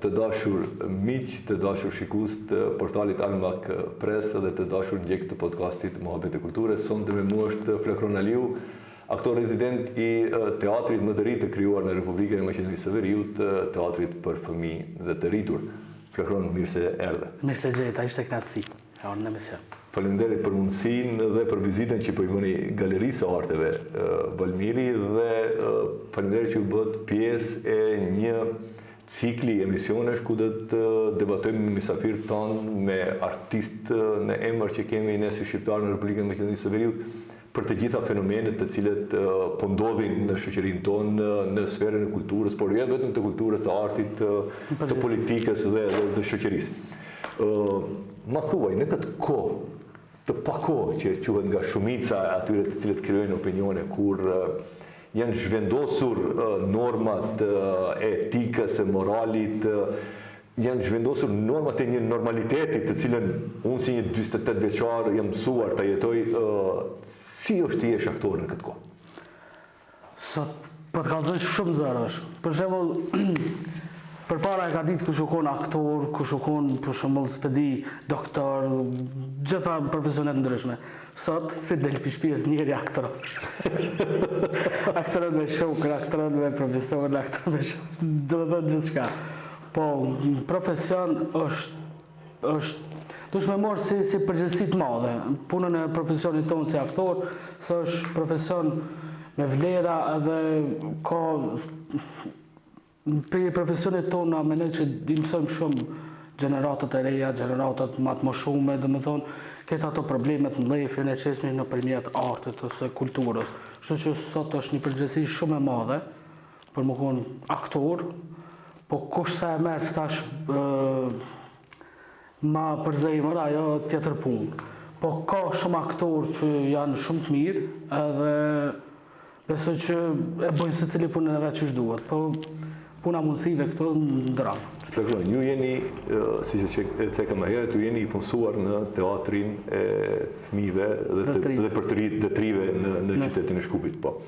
të dashur miq, të dashur shikues të portalit Almak Press dhe të dashur ndjekës të podcastit Mohabet e Kulturës. Sonte me mua është Flakron Aliu, aktor rezident i teatrit më të ri të krijuar në Republikën e Maqedonisë së Veriut, teatrit për fëmijë dhe të rritur. Flakron, mirë se erdhe. Mirë se gjeta, ishte kënaqësi. Në emision. Faleminderit për mundësinë dhe për vizitën që po i bëni Galerisë së Arteve Valmiri dhe faleminderit që u bët pjesë e një cikli emisionesh ku do të debatojmë me mysafirët tanë, me artistë në emër që kemi ne si shqiptarë në Republikën e Maqedonisë së Veriut për të gjitha fenomenet të cilet po ndodhin në shoqërinë tonë, në sferën e kulturës, por jo vetëm të kulturës, të artit, të politikës dhe shoqërisë. Ma thuaj, në këtë kohë, të pakohë që quhet nga shumica atyre të cilët krijojnë opinione, kur janë zhvendosur normat e etikës, e moralit, janë zhvendosur normat e një normaliteti të cilën unë si një 28 vjeçar jam mësuar ta jetoj, si është të jesh aktor në këtë kohë? Sot, po të kallëzoj shumë zërësh. Për shembull, përpara e ka ditë kush u kon aktor, kush u kon për shembull spedi, doktor, gjitha profesionet ndryshme. Sot, si del pishpjes njëri aktor. Aktorët me shokër, aktorët me profesor, aktorët me shokër, do të thotë gjithçka. Po, profesion është dush me morë si përgjegjësi të madhe. Punën e profesionit tonë si aktor, se është profesion me vlera dhe ka për profesionit tonë menoj që i mësojmë shumë gjeneratët e reja, gjeneratët më të moshume, dhe më thonë, këtë ato problemet në lejfin e qesmi në përmjet artit ose kulturës. Kështu që sot është një përgjithësi shumë e madhe për më konë aktor, po kush sa e merë stash ma përzejmër, ajo tjetër punë. Po ka shumë aktor që janë shumë të mirë, edhe besoj që e bëjnë se cili punën e vetë që shduhet. Po puna mundësive këto në dramë. Flakron, ju jeni, si që e ceka më herët, ju jeni i punësuar në teatrin e fëmijëve dhe për të rive në qytetin e Shkupit. Po.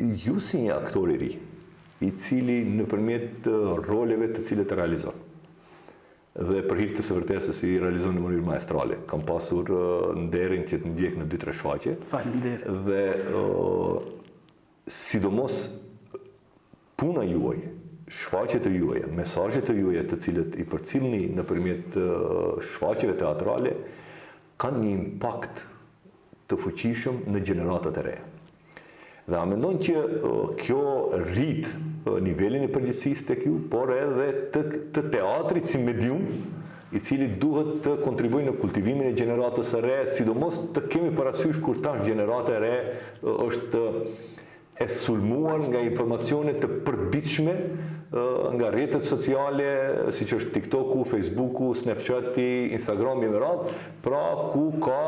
Ju si një aktor i ri, i cili nëpërmjet roleve të cilët e realizon, dhe për hir të së vërtetës i realizon në mënyrë maestrale. Kam pasur nderin që të ndjek në 2-3 shfaqje. Faleminderit. Dhe sidomos puna juaj, shfaqjet e juaja, mesazhet e juaja të cilët i përcillni nëpërmjet shfaqjeve teatrale kanë një impakt të fuqishëm në gjeneratat e reja. Dhe a mendon që kjo rrit nivelin e përgjegjësisë tek ju, por edhe të teatrit si medium, i cili duhet të kontribuojë në kultivimin e gjeneratës së re, sidomos të kemi parasysh kur tash gjenerata e re është e sulmuar nga informacione të përditshme nga rrjetet sociale, siç është TikToku, Facebooku, Snapchati, Instagrami me radhë, pra ku ka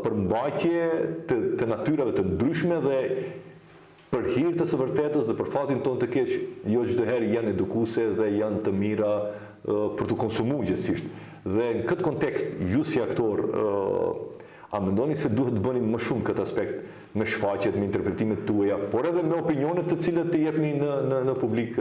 përmbajtje të natyrave të ndryshme dhe për hir të së vërtetës dhe për fatin tonë të keq, jo çdo herë janë edukuese dhe janë të mira për të konsumuar gjithsesi. Dhe në këtë kontekst, ju si aktor, a mendoni se duhet të bëni më shumë këtë aspekt me shfaqjet, me interpretimet tuaja, por edhe me opinionet të cilët të jepni në publik,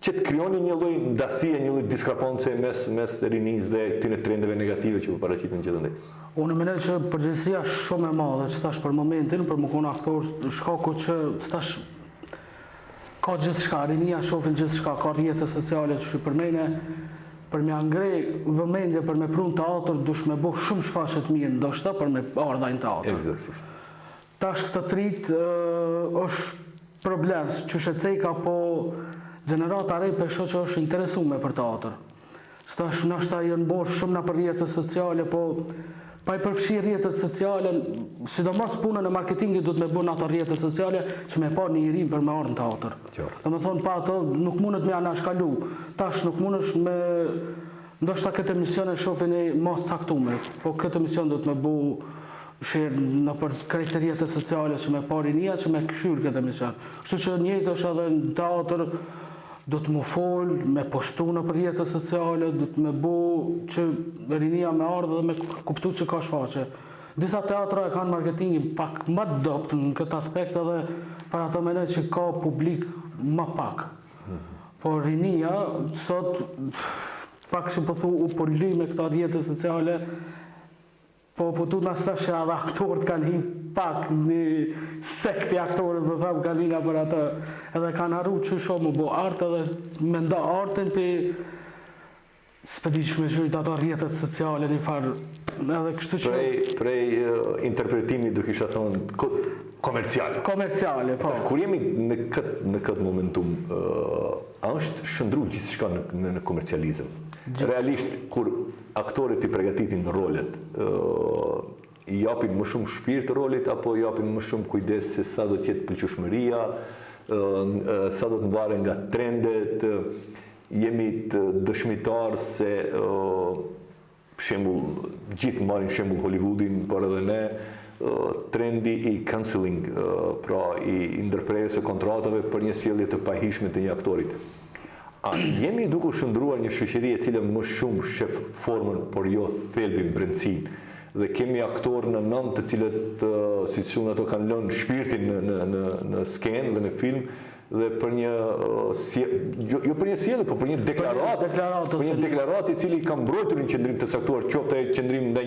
që të krijoni një lloj ndasie, një lloj diskrepance mes rinisë dhe këtyre trendeve negative që po paraqiten gjithandaj? Unë mendoj që përgjegjësia është shumë e madhe, që tash për momentin, për më konë aktor, shkaku që tash ka gjithçka, rinia shohin gjithçka, ka rrjete sociale që përmene, për me ngrej vëmendje për me prunë teatr, dush me bëj shumë shfaqje të mirë, ndoshta për me ardha në teatr. Eksaktësisht. Tash këtë trit është problem, që sheceka po gjenerata re për shoh që është interesuar për teatr. Tash ndoshta janë bërë shumë në për rrjetet sociale, po pa i përfshirë rrjetet sociale, sidomos punën e marketingit duhet me bënë ato rrjetet sociale që me pa një irim për me ardhur në teatr. Domethënë pa ato nuk mundet me anashkalu. Tash nuk mundesh me ndoshta këtë emision e shohin e mos caktuar, po këtë emision do të me bëu shërë në për krejtë rrjetet sociale që me pa rinia që me këshyr këtë emision. Kështu që njëjtë është edhe në teatr, do të më fol, me postu në për rrjetet sociale, do të me bu që rinia me ardhë dhe me kuptu që ka shfaqe. Disa teatra e kanë marketingin pak më të dopt në këtë aspekt edhe për ato menoj që ka publik më pak. Po rinia, sot, pak që po thu u poli me këta rrjetet sociale, po tu në stash edhe aktorët kanë hi pak, një sekti aktorët më thamë kanë hina për atë, edhe kanë arru që shumë bo artë edhe me nda artën për s'pëdishme që ato rrjetet sociale një farë, edhe kështu që... Prej interpretimi do kisha thonë komerciale. Komerciale, po. Kur jemi në këtë momentum, është shëndru gjithë shka në komercializëm. Realisht, kur aktorët i përgatitin në rolet, i japin më shumë shpirt rolit, apo i japin më shumë kujdes se sa do t'jetë pëlqyeshmëria, sa do të mbaren nga trendet, jemi të dëshmitar se shembull, gjithë marrin shembull Hollywoodin, por edhe ne, trendi i cancelling, pra i ndërprerjes së kontratave për një sjellje të pahishme të një aktorit. A jemi duke shndruar një shoqëri e cila më shumë shef formën, por jo thelbin, brendësinë, dhe kemi aktorë në nëmë të cilët, si që ato kanë lënë shpirtin në skenë dhe në film, dhe për një, jo për një sjellje, por për një deklarat i cili ka mbrojtur një qëndrim të saktuar, qoftë ai qëndrim ndaj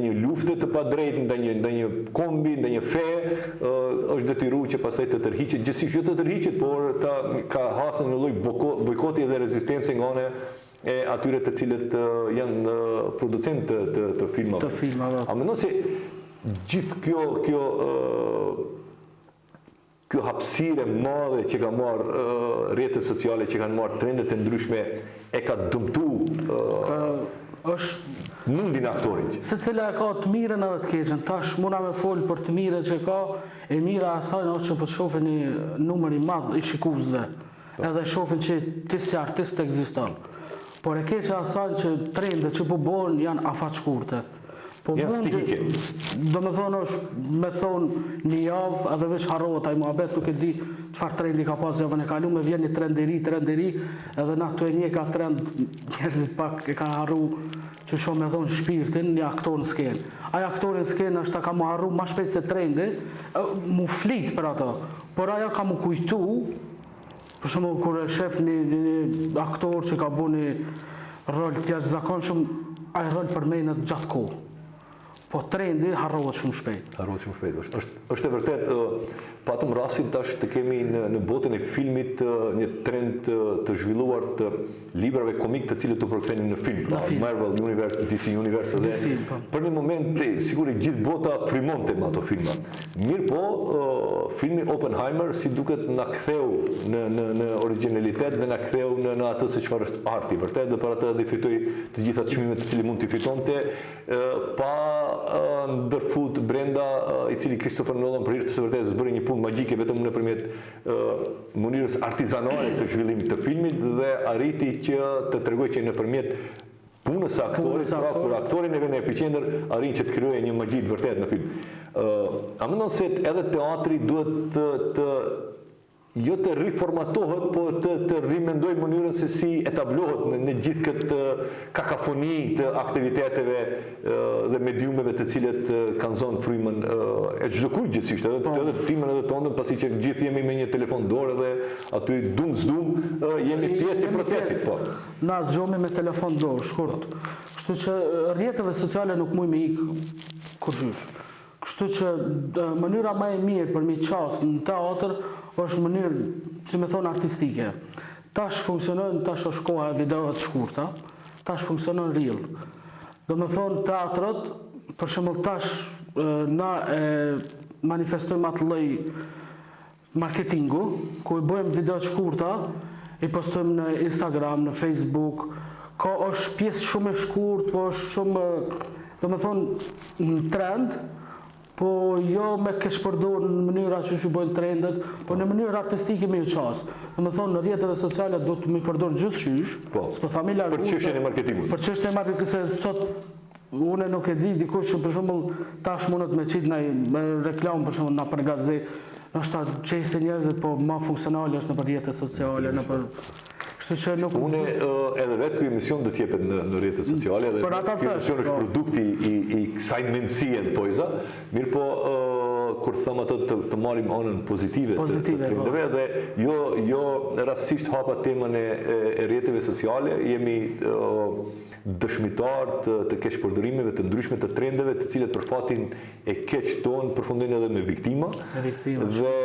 një lufte të padrejtë, ndaj një kombi, ndaj një fe, është detyruar që pastaj të tërhiqet, gjithsesi jo të tërhiqet, por ka hasur një lloj bojkoti dhe rezistencë nga ana e atyre të cilët janë producentë të filmave. A mendon se gjithë kjo hapësirë e madhe që ka marrë rrjetet sociale, që kanë marrë trendet e ndryshme, e ka dëmtuar mundin e aktorit? Secila e ka të mirën edhe të keqen. Tash muna me folë për të mirën që ka, e mira asaj në që po të shohin një numër i madh i shikuesve, edhe shohin që si artist ekziston. Por e keqja asaj që trendet që po bëhen janë afat shkurte. Janë stikike. Do me thonë është, me thonë një javë, edhe veç harrohet ai muhabet, nuk e di çfarë trendi ka pas javën e kaluar, vjen një trend i ri, edhe na këtu e një ka trend, njerëzit pak e kanë harru që shumë me thonë shpirtin, një aktor në skenë. Ai aktori në skenë është ta ka mu harru ma shpejt se trendi, mu flit për ato, por ajo ka mu kujtu, për shumë kur e shef një aktor që ka bu një rol të jashtëzakonshëm, ai rol përmenet gjatë kohë. Po trendi harrohet shumë shpejt. Është e vërtet, patëm rastin tash të kemi në botën e filmit një trend të zhvilluar të librave komik të cilët të përkthenin në film. Marvel Universe, DC Universe dhe për një moment sigurisht gjithë bota frymonte me ato filma. Mirë po, filmi Oppenheimer si duket na ktheu në originalitet dhe na ktheu në atë se çfarë është arti, vërtet, dhe për atë dhe fitoi të gjitha çmimet të cilit mund t'i fitonte pa ndërfut brenda, i cili Christopher Nolan për hir të së vërtetës bëri një punë magjike vetëm nëpërmjet mënyrës artizanale të zhvillimit të filmit dhe arriti që të tregojë që nëpërmjet punës së aktorit, pra kur aktorin e vjen në epicentër, arrin që të krijojë një magji të vërtetë në film. A mendon se edhe teatri duhet jo të riformatohet, po të rimendoj mënyrën se si etablohet në gjithë këtë kakafoni të aktiviteteve dhe mediumeve të cilët kanë zonë frymën e çdo kujt gjithsesi, edhe timën edhe tonë, pasi që gjithë jemi me një telefon dorë dhe aty dum jemi pjesë e procesit, po. Na zgjohemi me telefon dorë, shkurt. Kështu që rrjeteve sociale nuk mujmë ikë kurrësh. Kështu që mënyra më e mirë për mi qasë në teatr është mënyrë, si me thonë, artistike. Tash funksionon, tash është koha e videohet shkurta, tash funksionon real. Do me thonë, teatrët, për shembull tash na manifestojmë atë lloj marketingu, ku i bëjmë videot shkurta, i postojmë në Instagram, në Facebook, ka është pjesë shumë e shkurt, po është shumë, do me thonë, në trend, po jo me kesh përdor në mënyra që që bojnë trendet, po në mënyrë artistike me ju qasë. Dhe me thonë, në rrjeteve sociale do të me përdor gjithçysh, për çështjen e marketingut. Për çështjen e marketingut, se sot unë nuk e di, dikush që për shembull tash mundet me qit në reklam, për shembull na për gazetë, është ta çesë njerëzit, po më funksionale është në rrjetet sociale, në për Unë edhe vetë ky emision do t'jepet në rrjetet sociale dhe ky emision është produkti i kësaj mendësie në pojza, mirë po kur thëmë atë të marrim anën pozitive të trendeve dhe jo rastësisht hapa temën e rrjeteve sociale, jemi dëshmitar të keqpërdorimeve të ndryshme të trendeve, të cilët për fatin e keq tonë përfundojnë edhe me viktima dhe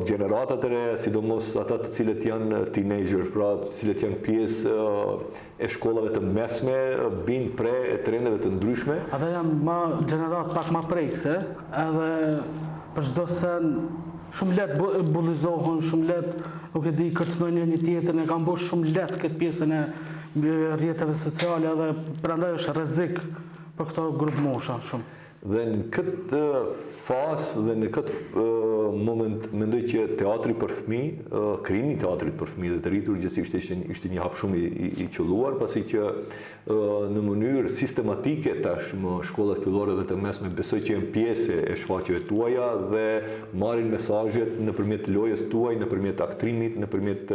gjeneratat e reja, sidomos ata të cilët janë teenager, pra të cilët janë pjesë e shkollave të mesme, bind pre e trendeve të ndryshme. Ata janë gjenerat pak ma prekse, edhe për çdo sen shumë let bullizohen, shumë let, nuk e di, kërcënojnë një tjetrin, e kanë bërë shumë let këtë pjesën e rrjeteve sociale, edhe prandaj është rrezik për këto grupë mosha shumë. Dhe në këtë fazë dhe në këtë moment mendoj që teatri për fëmijë, krijimi i teatrit për fëmijë dhe të rritur gjithsesi ishte një hap shumë i qelluar, pasi që në mënyrë sistematike tashmë shkollat fillore dhe të mesme besoj që janë pjesë e shfaqjeve tuaja dhe marrin mesazhet nëpërmjet lojës tuaj, nëpërmjet aktrimit, nëpërmjet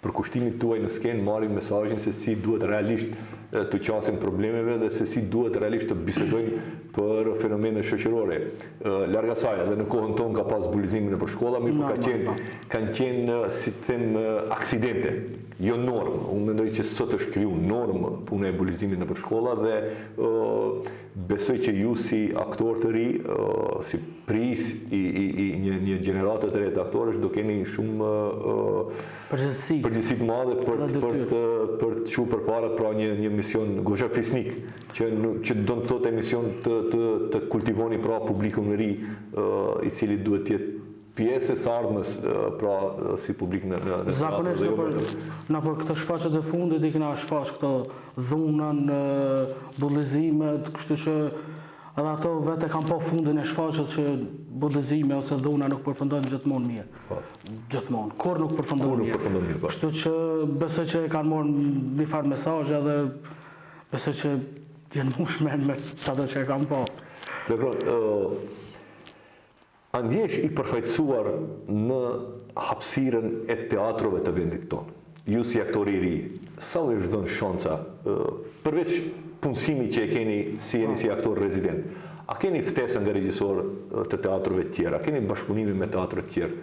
përkushtimit tuaj në skenë, marrin mesazhin se si duhet realisht të qasin problemeve dhe se si duhet realisht të bisedojnë për fenomene shoqërore. Larg asaj, edhe në kohën tonë ka pas bulizimin nëpër shkolla, mirë kanë qenë, si të them, aksidente, jo normë. Unë mendoj që sot është kriju normë puna e bulizimit nëpër shkolla dhe besoj që ju si aktor të ri, si pris i një gjenerate të re të aktorësh, do keni shumë përgjegjësi të madhe për të çuar përpara pra një mision goxha fisnik, që do të thotë mision të kultivoni pra publikun e ri, i cili duhet të jetë pjesë e së ardhmës pra si publik në zakonisht në për këtë shfaqjet e fundit i kena shfaq këto dhunën, bullizimet, kështu që edhe ato vetë kanë po fundin e shfaqjet që bullizime ose dhuna nuk përfundojnë gjithmonë mirë. Gjithmonë, kur nuk përfundojnë mirë. Kështu që besoj që kanë marrë një farë mesazhe dhe besoj që janë mushmen me ato që kanë po. Andjesh i përfaqësuar në hapësirën e teatrove të vendit tonë. Ju si aktori i ri, sa u është dhënë shanca, përveç punësimi që e keni si jeni si aktor rezident, a keni ftesën nga regjisor të teatrove të tjera, a keni bashkëpunime me teatro të tjerë,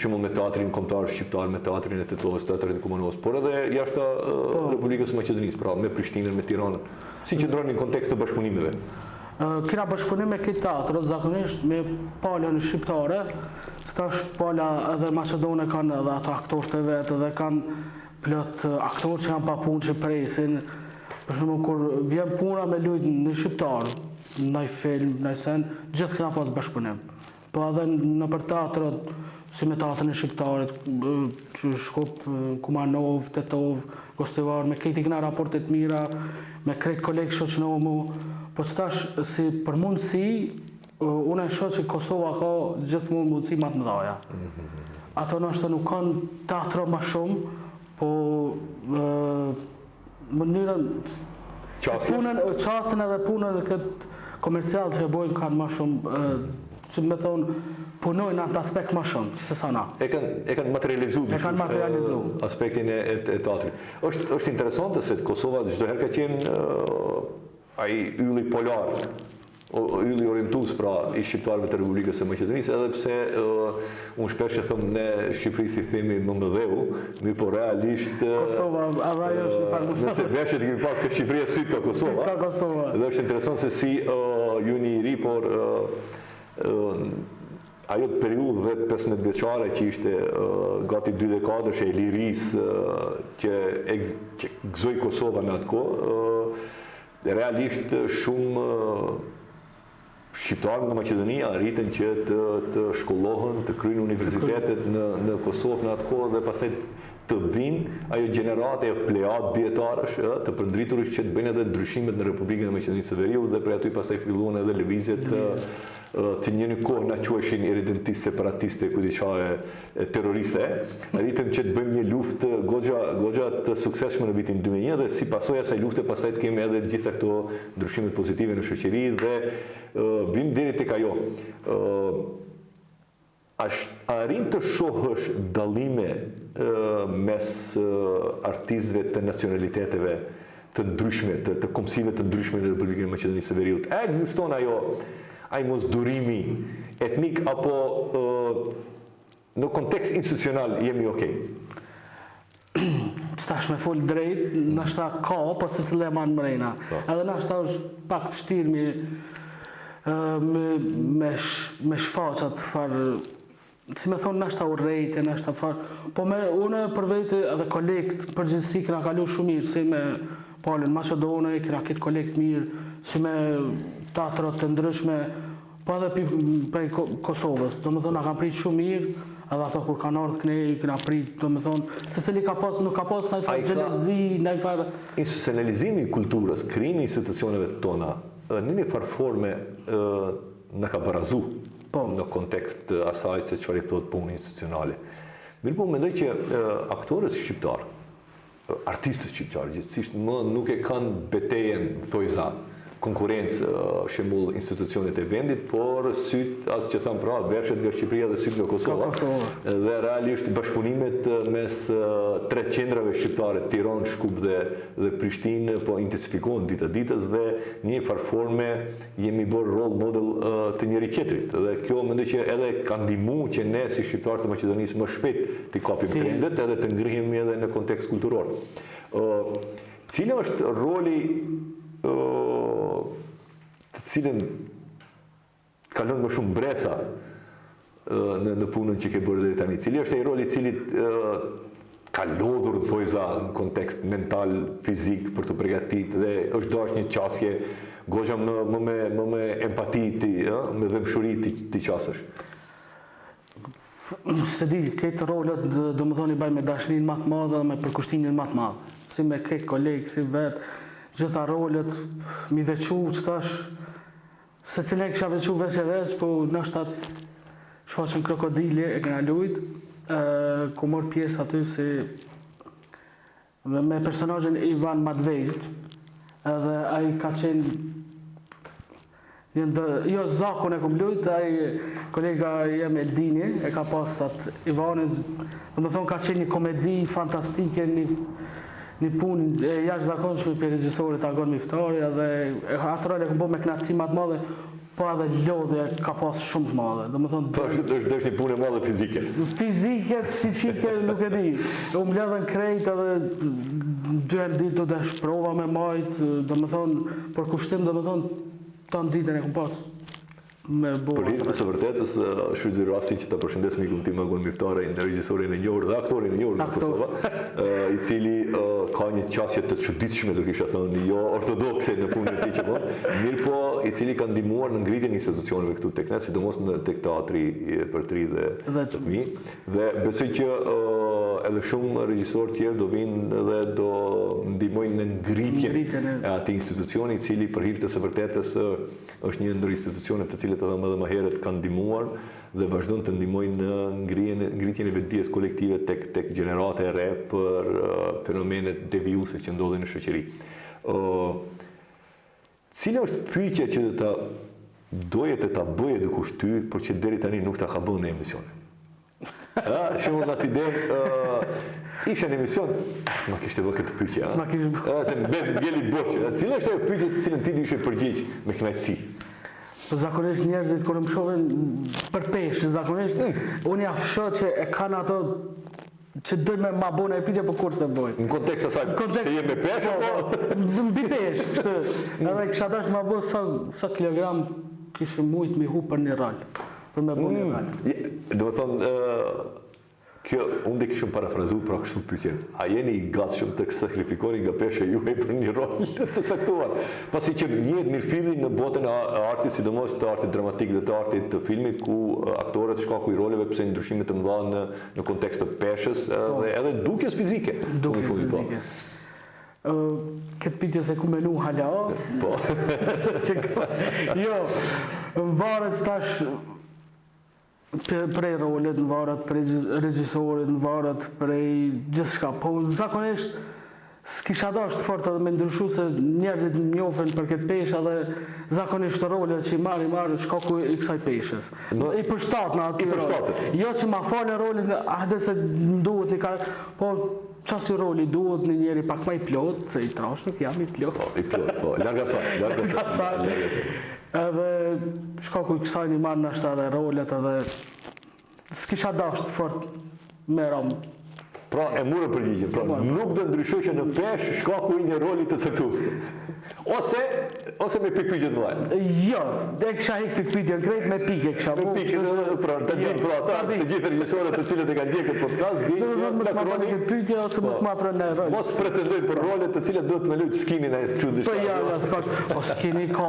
shumë me teatrin kombëtar shqiptar, me teatrin e Tetovës, teatrin e Kumanovës, por edhe jashtë Republikës Maqedonisë, pra me Prishtinën, me Tiranën, si qëndroni në kontekst të bashkëpunimeve? Kena bashkëpunim me këtë teatro, zakonisht me palën shqiptare, stash pala edhe Maqedone kanë edhe ato aktorë të vetë, edhe kanë plot aktorë që janë pa punë që presin. Për shumë, kur vjen puna me lujt në shqiptar, në film, në sen, gjithë kena pas bashkëpunim. Po edhe në për teatrot, si me teatrin e shqiptarit, Shkup, Kumanov, Tetov, Gostivar, me krejt i kena raportet mira, me krejt kolegë shoqënomu, po stash si për mundësi, unë e shoh që Kosova ka gjithmonë mundësi më të mëdha. Ato nështë nuk kanë teatro më shumë, po mënyrën qasën edhe punën e këtë komercial që e bojnë kanë më shumë, si me thonë, punojnë atë aspekt më shumë, se sa na. E kanë materializu aspektin e teatrit. Është interesante se Kosova çdo herë ka qenë ai ylli polar, ylli orientues pra i shqiptarëve të Republikës së Maqedonisë, edhe pse unë shpesh e them ne Shqipëri si themi më mëdheu, mirë po realisht Kosova, ajo është një farë. Nëse veshët i kemi pas ka Shqipëria syt ka Kosova. Dhe është interesant se si ju një i ri, por ajo periudhë vetë 15 vjeçare që ishte gati 2 dekadësh e lirisë që gëzoi Kosova në atë kohë, realisht shumë shqiptarë nga Maqedonia arritën që të shkollohen, të kryejnë universitetet në Kosovë në atë kohë dhe pastaj të vinë ajo gjenerate, ajo plejad dietarësh të përndriturësh që të bëjnë edhe ndryshimet në Republikën e Maqedonisë së Veriut dhe prej aty pastaj filluan edhe lëvizjet të një kohë na quheshin irredentistë, separatiste, kujtëqare terroriste, arritëm që të bëjmë një luftë goxha të suksesshme në vitin 2001 dhe si pasojë asaj lufte pastaj të kemi edhe gjitha këto ndryshimet pozitive në shoqëri dhe vim deri tek ajo. Arrin të shohësh dallime mes artistëve të nacionaliteteve të ndryshme, të komsive të ndryshme në Republikën e Maqedonisë së Veriut. Ekziston ai mosdurimi etnik apo në kontekst institucional jemi okay? Stash me fol drejt, nashta ka, po se cile e manë mrejna. Edhe nashta është pak vështirë me shfaqat farë, si me thonë nashta urrejtje, nashta farë, po une për vete edhe kolekt përgjithësi kena kalu shumë mirë, si me palën Macedone, kena kitë kolekt mirë, si me teatrat të ndryshme, po edhe prej Kosovës, do më thonë, a kam pritë shumë mirë, edhe ato kur kanë ardhë kënej, këna pritë, do më thonë, se cili nuk ka pas nëjë farë gjelezi, nëjë farë... Institucionalizimi i kulturës, krijimi i institucioneve tona, në një farë forme në ka barazu në kontekst asaj se çfarë i thotë punë institucionale. Mirë po, mendoj që aktorët shqiptarë, artistët shqiptarë, gjithësisht nuk e kanë betejen, thojza, konkurencë, shembull institucionet e vendit, por syt atë që thamë pra, vershet nga Shqipëria dhe syt nga Kosova. Dhe realisht bashkëpunimet mes 3 qendrave shqiptare, Tiranë, Shkup dhe Prishtinë, po intensifikohen ditë ditës dhe një farë forme jemi bërë role model të njëri tjetrit. Dhe kjo mendoj që edhe ka ndihmuar që ne si shqiptarë të Maqedonisë më shpejt të kapim trendet edhe të ngrihemi edhe në kontekst kulturor. Cili është roli të cilën kalon më shumë bresa në punën që ke bërë deri tani. Cili është ai roli i cili ka lodhur thojza në kontekst mental, fizik për të përgatitur dhe është dashur një qasje goxha më me empati me dëmshuri ti qasësh. Se di, këtë rolet do më thonë i baj me dashnin më të madhe dhe me përkushtinin më të madhe. Si me këtë kolegë, si vetë, gjitha rolet, mi vequ që tash, se cilën kësha vequ veç e veç, po nështë atë shfaqën krokodilje e këna lujt, ku morë pjesë aty si me personazhin Ivan Madvejt, edhe ai ka qenë, jo zakon e kom lujt, ai kolega jem Eldini, e ka pas atë Ivanin, dhe më thonë ka qenë një komedi fantastike, një punë jashtëzakonshme për regjisorit Agon Miftari, edhe atë rol e kam bërë me kënaqësi më të madhe, po edhe lodhja ka pas shumë të madhe. Domethënë po është një punë e madhe fizike. Fizike, psiqike, nuk e di. U mbledhën krejt edhe 2 ditë do të shprova me majt, domethënë për kushtim domethënë tanë ditën e kam pas. Për hir të së vërtetës, shfrytëzoj rastin që ta përshëndes mikun tim Agon Miftari, regjisorin e njohur dhe aktorin e njohur në Kosovë, i cili ka një qasje të çuditshme, do kisha thënë, jo ortodokse në punën e tij që bën, mirë po i cili ka ndihmuar në ngritjen e institucioneve këtu tek ne, sidomos tek teatri për të ri dhe të fëmijë, dhe besoj që edhe shumë regjisorë tjerë do vinë dhe do ndihmojnë në ngritjen e atij institucioni, i cili për hir të së vërtetës është një ndër institucionet të cilët edhe më herët kanë ndihmuar dhe vazhdojnë të ndihmojnë në ngritjen e vetdijes kolektive tek gjenerata e re për fenomenet devijuese që ndodhin në shoqëri. Cila është pyetja që doje të ta bëje dikush ty, por që deri tani nuk ta ka bënë në emision? Shumë në atë ide, isha në emision, ma kishte bërë këtë pyetje. Ma kishte bërë. Se mbjeli boshë. Cila është ajo pyetje të cilën ti ishe përgjigj me kënaqësi? Zakonisht njerëzit kur më shohin për peshë, zakonisht unë ja shoh që e kanë ato që dojnë me ma bëna e pyetje, po kur se bojnë. Në kontekst asaj, se je me peshë, po? Mbi peshë, kështu. Edhe kisha dash ma bë sa kilogram kishë mujt me hu për një rol. Për me bu një rol. Do të thonë, kjo, unë dhe kishëm parafrazu pra kështu pyetjen. A jeni i gatshëm të sakrifikoni nga pesha juaj për një rol të saktuar? Pasi që njihet mirëfilli në botën e artit, sidomos të artit dramatik dhe të artit të filmit, ku aktorët shkaku i roleve pse ndryshime të mëdha në kontekst të peshës dhe edhe dukjes fizike. Dukjes fizike. Këtë pyetje se ku menu hala? Po. Jo, varet tash prej rolet, në varet prej regjisorit, në varet prej gjithçka. Po zakonisht s'kisha dashur fort edhe me ndryshu se njerëzit njohin për këtë peshë dhe zakonisht rolet që i marr shkaku i kësaj peshës. I përshtat në aty rol. Jo që ma falë rolin, ahde se duhet një ka, po qasi roli duhet një njeri pak më i plot, se i trash nuk jam i plot. I plot, po, larga saj. Edhe shkaku i kësaj një marrë nështë edhe rolet edhe s'kisha dasht fort me ramë. Pra e murë përgjigjen, pra nuk do ndryshoj që në pesh shkaku i një roli të caktuar. Ose me pikpyetje të mëdha. Jo, e kisha hik pikpyetjen krejt me pikë kisha. Me pikë, pra të din pra ata të gjithë regjisorët të cilët e kanë ndjekur këtë podcast, dinë që mos ma bëni pikpyetje ose mos ma pran në rol. Mos pretendoj për role të cilat duhet me lut skinin ai këtu diçka. Po ja, s'ka, o skini ka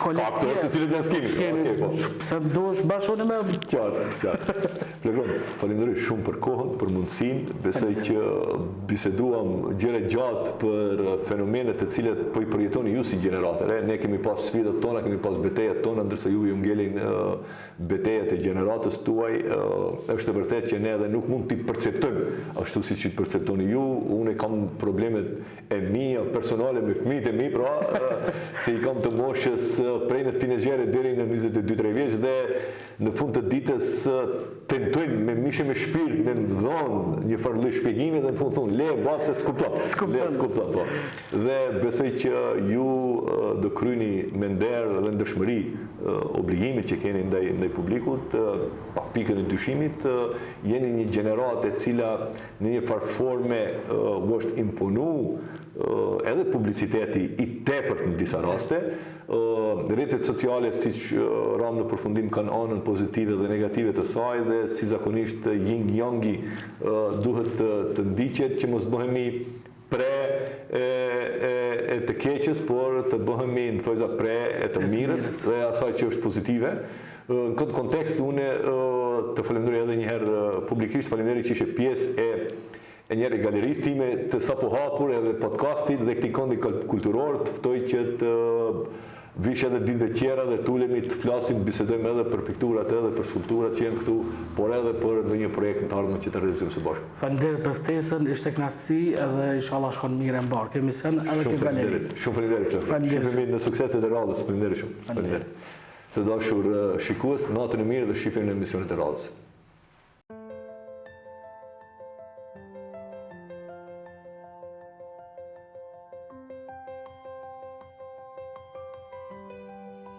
kolektiv. Aktorë të cilët janë skinin. Se duhesh bashkëpunë me Qartë. Plegron, falenderoj shumë për kohën, për mundësinë. Besoj që biseduam gjëra gjatë për fenomene të cilat po i përjetoni ju si gjeneratër. Ne kemi pas sfidat tona, kemi pas betejat tona, ndërsa ju ngelin betejat e gjeneratës tuaj. Është e vërtetë që ne edhe nuk mund t'i perceptojmë ashtu siç i perceptoni ju. Unë kam problemet e mia personale me fëmijët e mi, pra se i kam të moshës prej në tinexhere deri në 22-23 vjeç dhe në fund të ditës tentojnë me mishe me shpirt, me dhon një farë lloj shpjegimi dhe në fund thonë le bab se s'kupton. Po. Dhe besoj që ju do kryeni me nder dhe ndërshmëri obligimet që keni ndaj publikut, pa pikën e dyshimit, jeni një gjeneratë e cila në një farë forme u është imponu edhe publiciteti i tepërt në disa raste. Rrjetet sociale, siç ram në përfundim, kanë anën pozitive dhe negative të saj dhe si zakonisht yin-yangi duhet të ndiqet që mos bëhemi pre e të keqës, por të bëhemi në thojza pre e të mirës dhe asaj që është pozitive. Në këtë kontekst, unë të falenderoj edhe një herë publikisht, falenderoj që ishe pjesë e njerë galerisë time të sapo hapur edhe podcastit dhe këtij kondi kulturor, të ftoj që të vish edhe ditëve tjera dhe tulemi të flasim, bisedojmë edhe për pikturat edhe për skulpturat që janë këtu, por edhe për ndonjë projekt të ardhmë që të realizojmë së bashku. Faleminderit për ftesën, ishte kënaqësi edhe inshallah shkon mirë e mbar. Kemi sen edhe ke galeri. Shumë faleminderit. Shifemi në sukseset e radhës. Faleminderit shumë. Faleminderit. Të dashur shikues, natën e mirë dhe shifemi në emisionet e radhës.